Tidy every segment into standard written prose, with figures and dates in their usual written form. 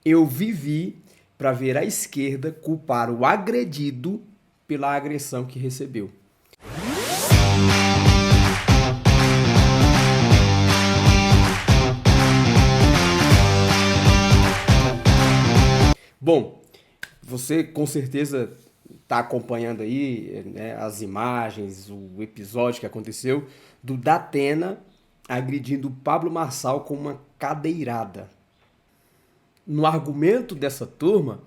Eu vivi para ver a esquerda culpar o agredido pela agressão que recebeu. Bom, você com certeza está acompanhando aí, né, as imagens, o episódio que aconteceu do Datena agredindo o Pablo Marçal com uma cadeirada. No argumento dessa turma,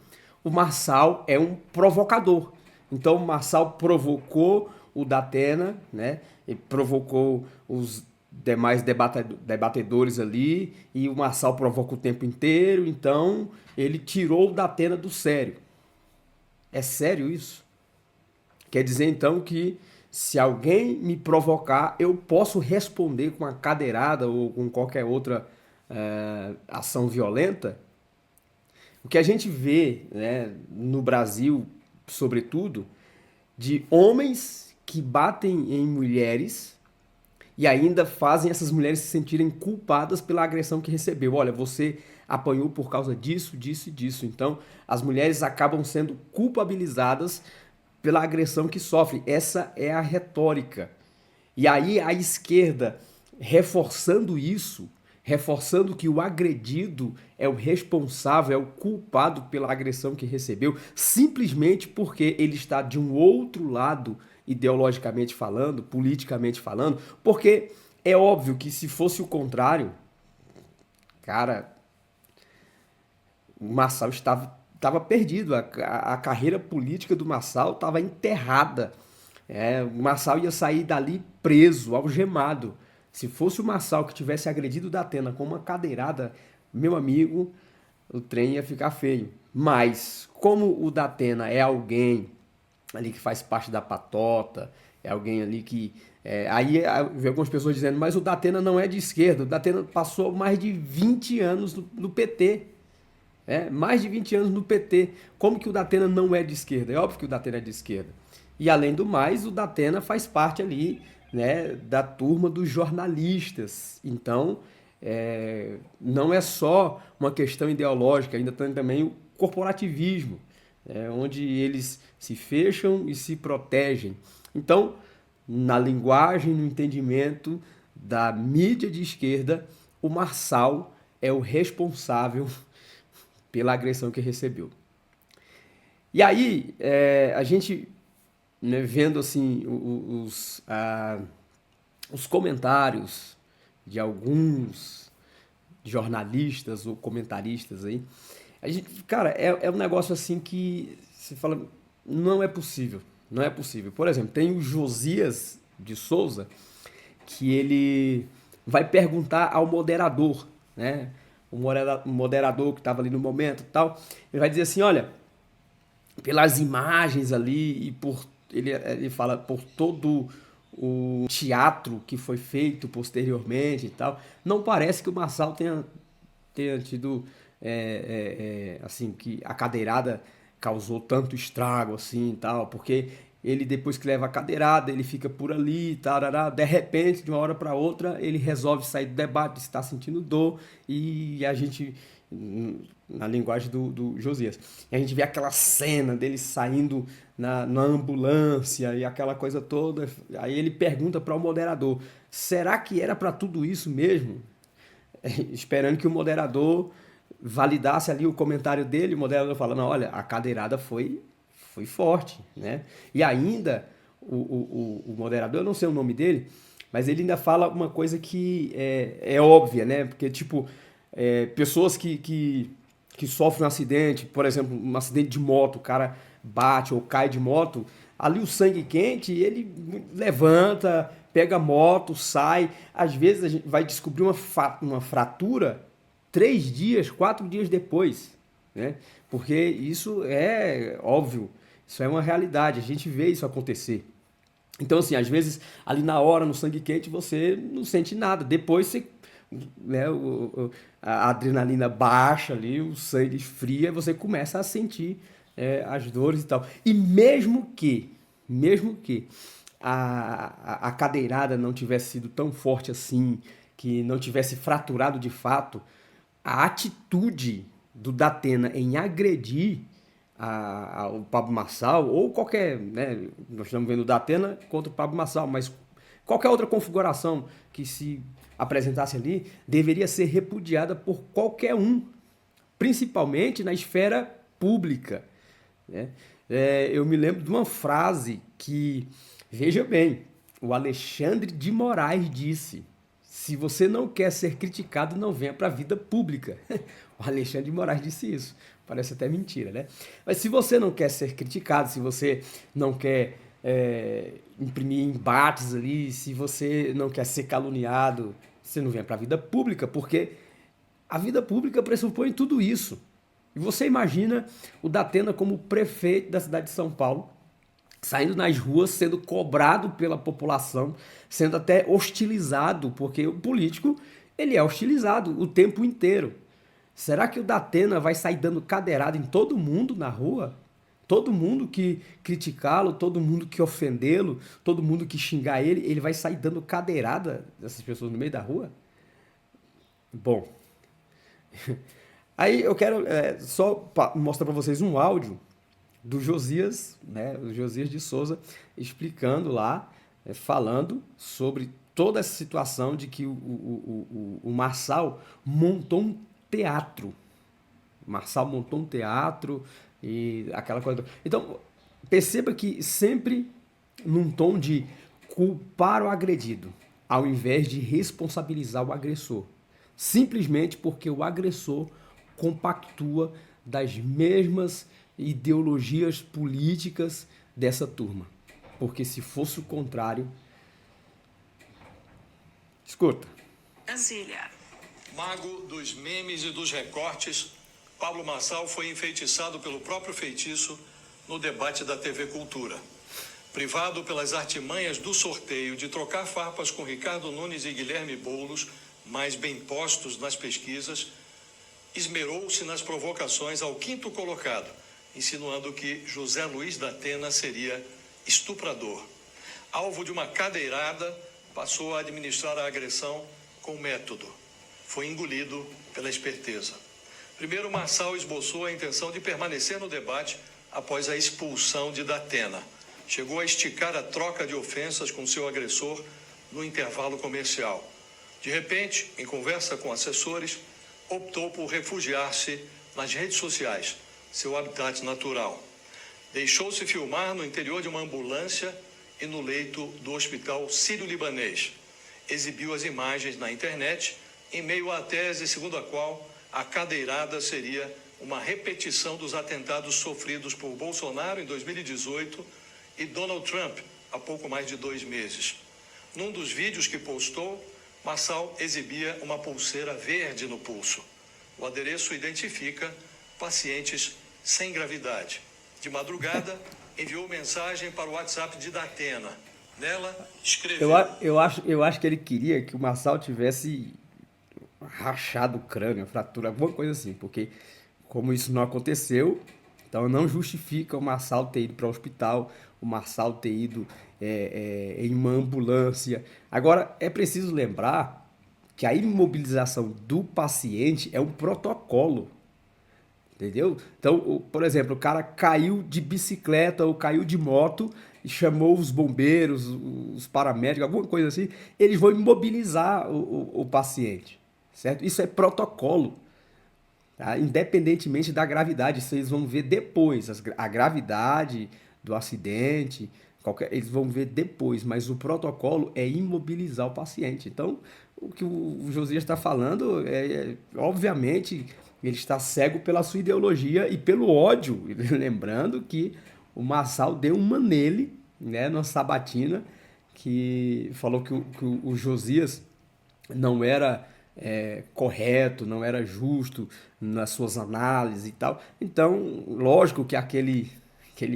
o Marçal é um provocador. Então o Marçal provocou o Datena, né? E provocou os demais debatedores ali, e o Marçal provoca o tempo inteiro, então ele tirou o Datena do sério. É sério isso? Quer dizer então que se alguém me provocar, eu posso responder com uma cadeirada ou com qualquer outra ação violenta? O que a gente vê, né, no Brasil, sobretudo, de homens que batem em mulheres e ainda fazem essas mulheres se sentirem culpadas pela agressão que recebeu. Olha, você apanhou por causa disso, disso e disso. Então, as mulheres acabam sendo culpabilizadas pela agressão que sofrem. Essa é a retórica. E aí a esquerda, reforçando isso, reforçando que o agredido é o responsável, é o culpado pela agressão que recebeu, simplesmente porque ele está de um outro lado, ideologicamente falando, politicamente falando, porque é óbvio que se fosse o contrário, cara, o Marçal estava perdido, a carreira política do Marçal estava enterrada. O Marçal ia sair dali preso, algemado. Se fosse o Marçal que tivesse agredido o Datena com uma cadeirada, meu amigo, o trem ia ficar feio. Mas, como o Datena é alguém ali que faz parte da patota, é alguém ali que. Aí eu vi algumas pessoas dizendo, mas o Datena não é de esquerda, o Datena passou mais de 20 anos no PT. Mais de 20 anos no PT. Como que o Datena não é de esquerda? É óbvio que o Datena é de esquerda. E além do mais, o Datena faz parte ali, né, da turma dos jornalistas. Então, não é só uma questão ideológica, ainda tem também o corporativismo, onde eles se fecham e se protegem. Então, na linguagem, no entendimento da mídia de esquerda, o Marçal é o responsável pela agressão que recebeu. E aí, a gente, né, vendo assim os comentários de alguns jornalistas ou comentaristas aí, a gente, cara, é um negócio assim que você fala, não é possível, não é possível. Por exemplo, tem o Josias de Souza, que ele vai perguntar ao moderador, né? O moderador que estava ali no momento e tal, ele vai dizer assim, olha, pelas imagens ali e por ele fala por todo o teatro que foi feito posteriormente e tal, não parece que o Marçal tenha tido assim que a cadeirada causou tanto estrago assim e tal, porque ele depois que leva a cadeirada, ele fica por ali, tarará, de repente, de uma hora para outra, ele resolve sair do debate, está sentindo dor e a gente na linguagem do Josias. E a gente vê aquela cena dele saindo na ambulância e aquela coisa toda. Aí ele pergunta para o moderador: será que era para tudo isso mesmo? Esperando que o moderador validasse ali o comentário dele. O moderador fala: não, olha, a cadeirada foi forte, né? E ainda o moderador, eu não sei o nome dele, mas ele ainda fala uma coisa que é óbvia, né? Porque, tipo, pessoas que sofrem um acidente, por exemplo, um acidente de moto, o cara bate ou cai de moto, ali o sangue quente, ele levanta, pega a moto, sai. Às vezes a gente vai descobrir uma fratura 3 dias, 4 dias depois, né? Porque isso é óbvio, isso é uma realidade, a gente vê isso acontecer. Então, assim, às vezes, ali na hora, no sangue quente, você não sente nada. Depois, você, né, a adrenalina baixa ali, o sangue esfria, você começa a sentir as dores e tal. E mesmo que a cadeirada não tivesse sido tão forte assim, que não tivesse fraturado de fato, a atitude do Datena em agredir o Pablo Marçal, ou qualquer, né, nós estamos vendo o Datena contra o Pablo Marçal, mas qualquer outra configuração que se apresentasse ali deveria ser repudiada por qualquer um, principalmente na esfera pública, né? Eu me lembro de uma frase que, veja bem, o Alexandre de Moraes disse: se você não quer ser criticado, não venha para a vida pública. O Alexandre de Moraes disse isso. Parece até mentira, né? Mas se você não quer ser criticado, se você não quer imprimir embates ali, se você não quer ser caluniado, você não vem para a vida pública, porque a vida pública pressupõe tudo isso. E você imagina o Datena como prefeito da cidade de São Paulo, saindo nas ruas, sendo cobrado pela população, sendo até hostilizado, porque o político ele é hostilizado o tempo inteiro. Será que o Datena vai sair dando cadeirada em todo mundo na rua? Todo mundo que criticá-lo, todo mundo que ofendê-lo, todo mundo que xingar ele, ele vai sair dando cadeirada dessas pessoas no meio da rua? Bom, aí eu quero só mostrar para vocês um áudio do Josias, né, o Josias de Souza, explicando lá, falando sobre toda essa situação de que o Marçal montou um teatro. O Marçal montou um teatro e aquela coisa. Então, perceba que sempre num tom de culpar o agredido, ao invés de responsabilizar o agressor. Simplesmente porque o agressor compactua das mesmas ideologias políticas dessa turma. Porque se fosse o contrário... Escuta. Brasília. Mago dos memes e dos recortes, Pablo Marçal foi enfeitiçado pelo próprio feitiço no debate da TV Cultura. Privado pelas artimanhas do sorteio de trocar farpas com Ricardo Nunes e Guilherme Boulos, mais bem postos nas pesquisas, esmerou-se nas provocações ao quinto colocado, insinuando que José Luiz da Atena seria estuprador. Alvo de uma cadeirada, passou a administrar a agressão com método. Foi engolido pela esperteza. Primeiro, Marçal esboçou a intenção de permanecer no debate após a expulsão de Datena. Chegou a esticar a troca de ofensas com seu agressor no intervalo comercial. De repente, em conversa com assessores, optou por refugiar-se nas redes sociais, seu habitat natural. Deixou-se filmar no interior de uma ambulância e no leito do Hospital Sírio-Libanês. Exibiu as imagens na internet em meio à tese segundo a qual a cadeirada seria uma repetição dos atentados sofridos por Bolsonaro em 2018 e Donald Trump há pouco mais de 2 meses. Num dos vídeos que postou, Marçal exibia uma pulseira verde no pulso. O adereço identifica pacientes sem gravidade. De madrugada, enviou mensagem para o WhatsApp de Datena. Nela, escreveu... Eu acho que ele queria que o Marçal tivesse rachado o crânio, fratura, alguma coisa assim, porque como isso não aconteceu, então não justifica o Marçal ter ido para o hospital, o Marçal ter ido em uma ambulância. Agora, é preciso lembrar que a imobilização do paciente é um protocolo, entendeu? Então, por exemplo, o cara caiu de bicicleta ou caiu de moto e chamou os bombeiros, os paramédicos, alguma coisa assim, eles vão imobilizar o paciente, certo? Isso é protocolo, tá? Independentemente da gravidade, vocês vão ver depois a gravidade do acidente, eles vão ver depois, mas o protocolo é imobilizar o paciente. Então, o que o Josias está falando obviamente, ele está cego pela sua ideologia e pelo ódio. Lembrando que o Marçal deu uma nele, né, na sabatina, que falou que o Josias não era correto, não era justo nas suas análises e tal. Então, lógico que aquele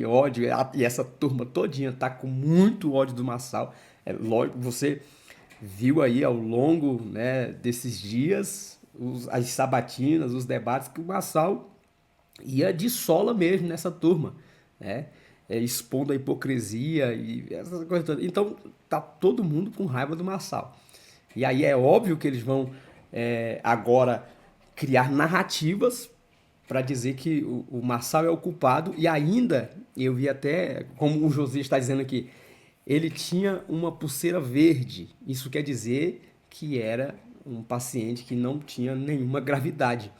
ódio e essa turma todinha tá com muito ódio do Marçal. Lógico, você viu aí ao longo, né, desses dias as sabatinas, os debates, que o Marçal ia de sola mesmo nessa turma, né? Expondo a hipocrisia e essas coisas todas. Então, tá todo mundo com raiva do Marçal. E aí é óbvio que eles vão agora criar narrativas para dizer que o Marçal é o culpado, e ainda, eu vi até, como o José está dizendo aqui, ele tinha uma pulseira verde. Isso quer dizer que era um paciente que não tinha nenhuma gravidade.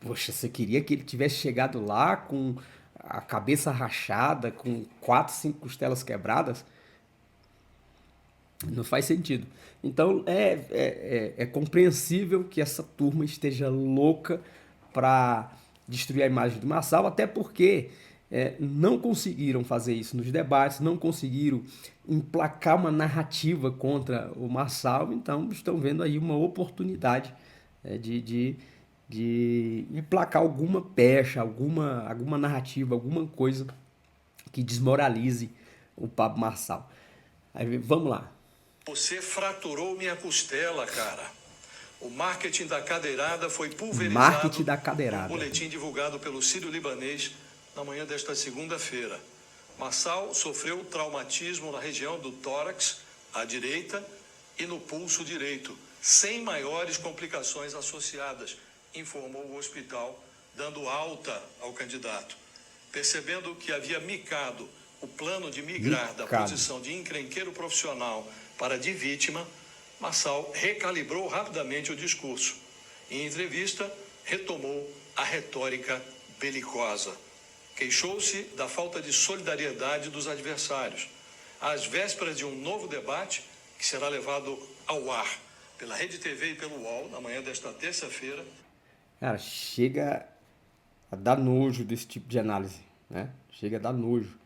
Poxa, você queria que ele tivesse chegado lá com a cabeça rachada, com 4, 5 costelas quebradas? Não faz sentido. Então é compreensível que essa turma esteja louca para destruir a imagem do Marçal, até porque não conseguiram fazer isso nos debates, não conseguiram emplacar uma narrativa contra o Marçal, então estão vendo aí uma oportunidade de emplacar alguma pecha, alguma narrativa, alguma coisa que desmoralize o Pablo Marçal. Aí, vamos lá. Você fraturou minha costela, cara. O marketing da cadeirada foi pulverizado Marketing da cadeirada. no boletim divulgado pelo Sírio-Libanês na manhã desta segunda-feira. Marçal sofreu traumatismo na região do tórax, à direita, e no pulso direito, sem maiores complicações associadas, informou o hospital, dando alta ao candidato. Percebendo que havia micado o plano de migrar da posição de encrenqueiro profissional para de vítima, Marçal recalibrou rapidamente o discurso. Em entrevista, retomou a retórica belicosa. Queixou-se da falta de solidariedade dos adversários. Às vésperas de um novo debate, que será levado ao ar pela Rede TV e pelo UOL, na manhã desta terça-feira. Cara, chega a dar nojo desse tipo de análise, né? Chega a dar nojo.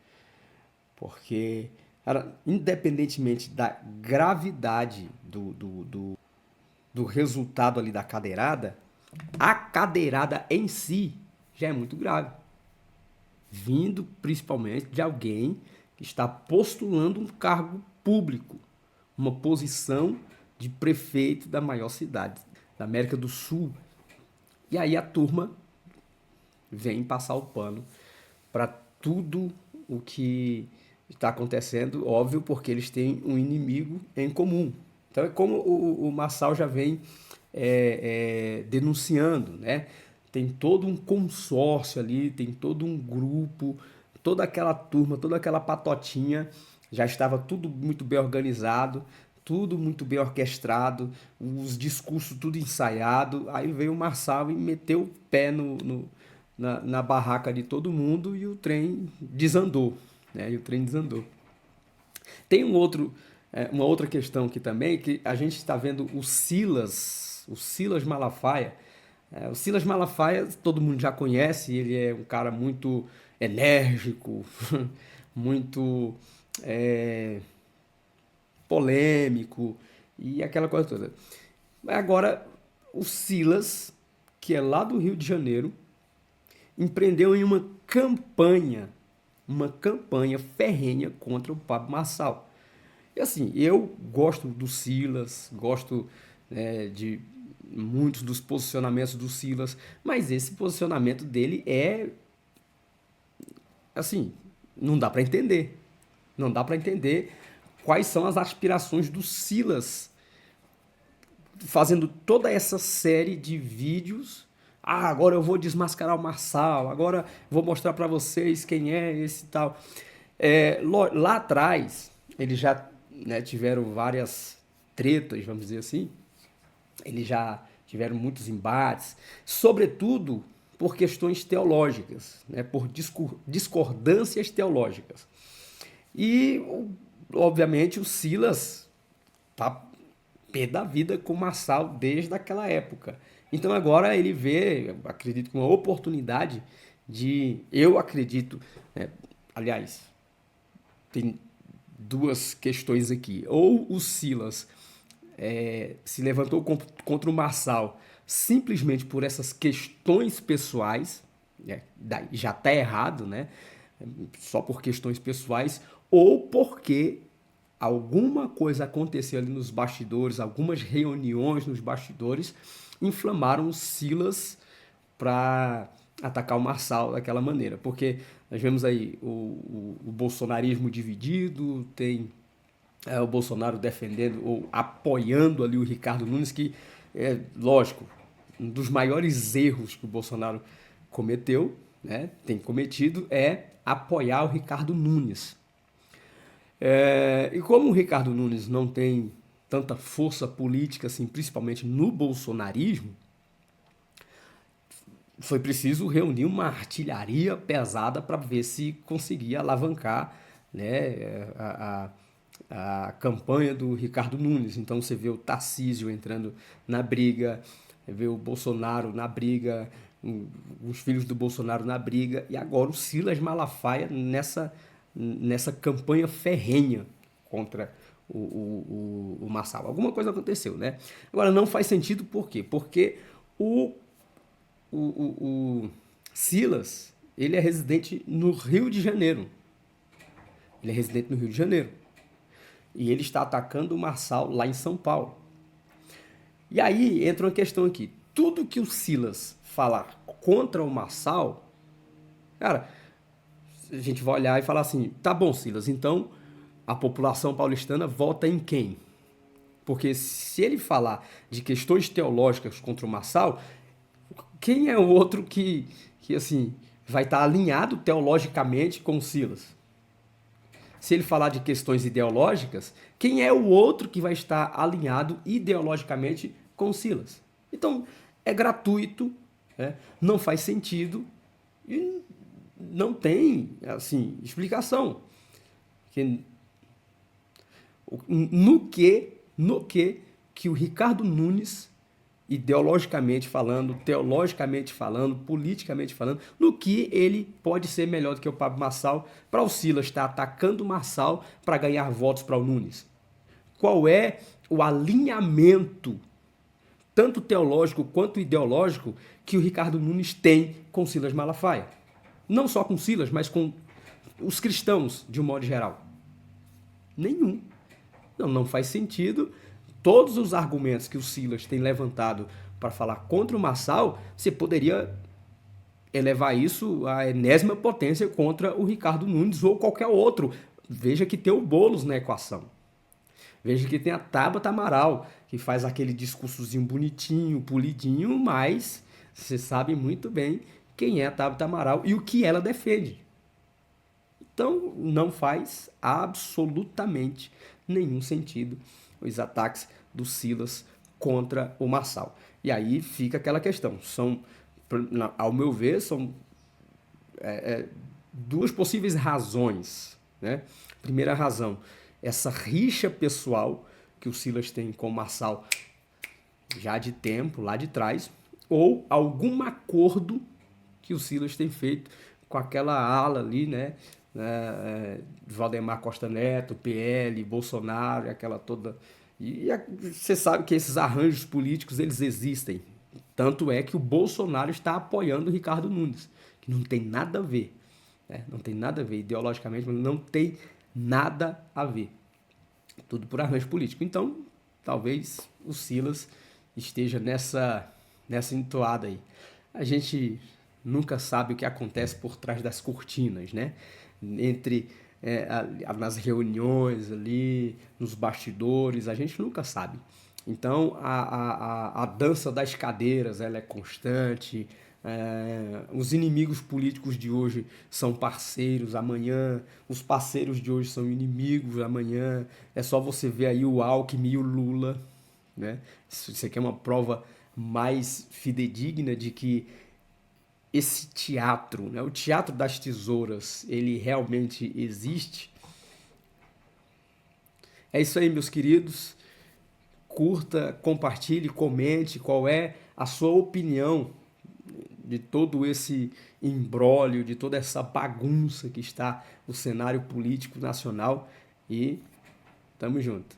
Porque, cara, independentemente da gravidade do resultado ali da cadeirada, a cadeirada em si já é muito grave. Vindo principalmente de alguém que está postulando um cargo público, uma posição de prefeito da maior cidade da América do Sul. E aí a turma vem passar o pano para tudo o que está acontecendo, óbvio, porque eles têm um inimigo em comum. Então é como o Marçal já vem denunciando, né? Tem todo um consórcio ali, tem todo um grupo, toda aquela turma, toda aquela patotinha, já estava tudo muito bem organizado, tudo muito bem orquestrado, os discursos tudo ensaiado. Aí veio o Marçal e meteu o pé na barraca de todo mundo e o trem desandou, né? E o trem desandou. Tem uma outra questão aqui também, que a gente está vendo o Silas Malafaia. O Silas Malafaia todo mundo já conhece, ele é um cara muito enérgico, muito polêmico e aquela coisa toda. Agora, o Silas, que é lá do Rio de Janeiro, empreendeu em uma campanha ferrenha contra o Pablo Marçal. E assim, eu gosto do Silas, gosto de muitos dos posicionamentos do Silas, mas esse posicionamento dele assim, não dá para entender. Não dá para entender quais são as aspirações do Silas fazendo toda essa série de vídeos. Ah, agora eu vou desmascarar o Marçal, agora vou mostrar para vocês quem é esse tal. Lá atrás, eles já tiveram várias tretas, vamos dizer assim. Eles já tiveram muitos embates, sobretudo por questões teológicas, né, por discordâncias teológicas. E, obviamente, o Silas tá pé da vida com o Marçal desde aquela época. Então agora ele vê, acredito, uma oportunidade eu acredito, aliás, tem duas questões aqui. Ou o Silas se levantou contra o Marçal simplesmente por essas questões pessoais, já está errado, né? Só por questões pessoais, ou porque alguma coisa aconteceu ali nos bastidores, algumas reuniões nos bastidores, inflamaram o Silas para atacar o Marçal daquela maneira. Porque nós vemos aí o bolsonarismo dividido, tem o Bolsonaro defendendo ou apoiando ali o Ricardo Nunes, que, lógico, um dos maiores erros que o Bolsonaro cometeu, né, tem cometido, é apoiar o Ricardo Nunes. E como o Ricardo Nunes não tem tanta força política, assim, principalmente no bolsonarismo, foi preciso reunir uma artilharia pesada para ver se conseguia alavancar, né, a campanha do Ricardo Nunes. Então você vê o Tarcísio entrando na briga, vê o Bolsonaro na briga, os filhos do Bolsonaro na briga, e agora o Silas Malafaia nessa campanha ferrenha contra o Marçal. Alguma coisa aconteceu, né? Agora não faz sentido por quê? Porque o Silas, ele é residente no Rio de Janeiro. Ele é residente no Rio de Janeiro. E ele está atacando o Marçal lá em São Paulo. E aí entra uma questão aqui. Tudo que o Silas falar contra o Marçal, cara, a gente vai olhar e falar assim, tá bom, Silas, então a população paulistana vota em quem? Porque se ele falar de questões teológicas contra o Marçal, quem é o outro que assim, vai estar alinhado teologicamente com o Silas? Se ele falar de questões ideológicas, quem é o outro que vai estar alinhado ideologicamente com o Silas? Então, é gratuito, né? Não faz sentido e não tem, assim, explicação. No que o Ricardo Nunes, ideologicamente falando, teologicamente falando, politicamente falando, no que ele pode ser melhor do que o Pablo Marçal para o Silas estar atacando o Marçal para ganhar votos para o Nunes? Qual é o alinhamento, tanto teológico quanto ideológico, que o Ricardo Nunes tem com o Silas Malafaia? Não só com o Silas, mas com os cristãos, de um modo geral. Nenhum. Não faz sentido. Todos os argumentos que o Silas tem levantado para falar contra o Marçal, você poderia elevar isso à enésima potência contra o Ricardo Nunes ou qualquer outro. Veja que tem o Boulos na equação. Veja que tem a Tabata Amaral, que faz aquele discursozinho bonitinho, polidinho, mas você sabe muito bem quem é a Tabata Amaral e o que ela defende. Então, não faz absolutamente nenhum sentido os ataques do Silas contra o Marçal. E aí fica aquela questão. Ao meu ver, são duas possíveis razões, né? Primeira razão, essa rixa pessoal que o Silas tem com o Marçal já de tempo, lá de trás, ou algum acordo que o Silas tem feito com aquela ala ali, né? Valdemar Costa Neto, PL, Bolsonaro, aquela toda. E você sabe que esses arranjos políticos, eles existem. Tanto é que o Bolsonaro está apoiando o Ricardo Nunes, que não tem nada a ver. Né? Não tem nada a ver ideologicamente, mas não tem nada a ver. Tudo por arranjo político. Então, talvez o Silas esteja nessa entoada aí. A gente nunca sabe o que acontece por trás das cortinas, né? Nas reuniões ali, nos bastidores, a gente nunca sabe. Então, a dança das cadeiras, ela é constante. Os inimigos políticos de hoje são parceiros amanhã, os parceiros de hoje são inimigos amanhã. É só você ver aí o Alckmin e o Lula, né? Isso aqui é uma prova mais fidedigna de que esse teatro, né, o teatro das tesouras, ele realmente existe. É isso aí, meus queridos. Curta, compartilhe, comente qual é a sua opinião de todo esse imbróglio, de toda essa bagunça que está o cenário político nacional. E tamo junto.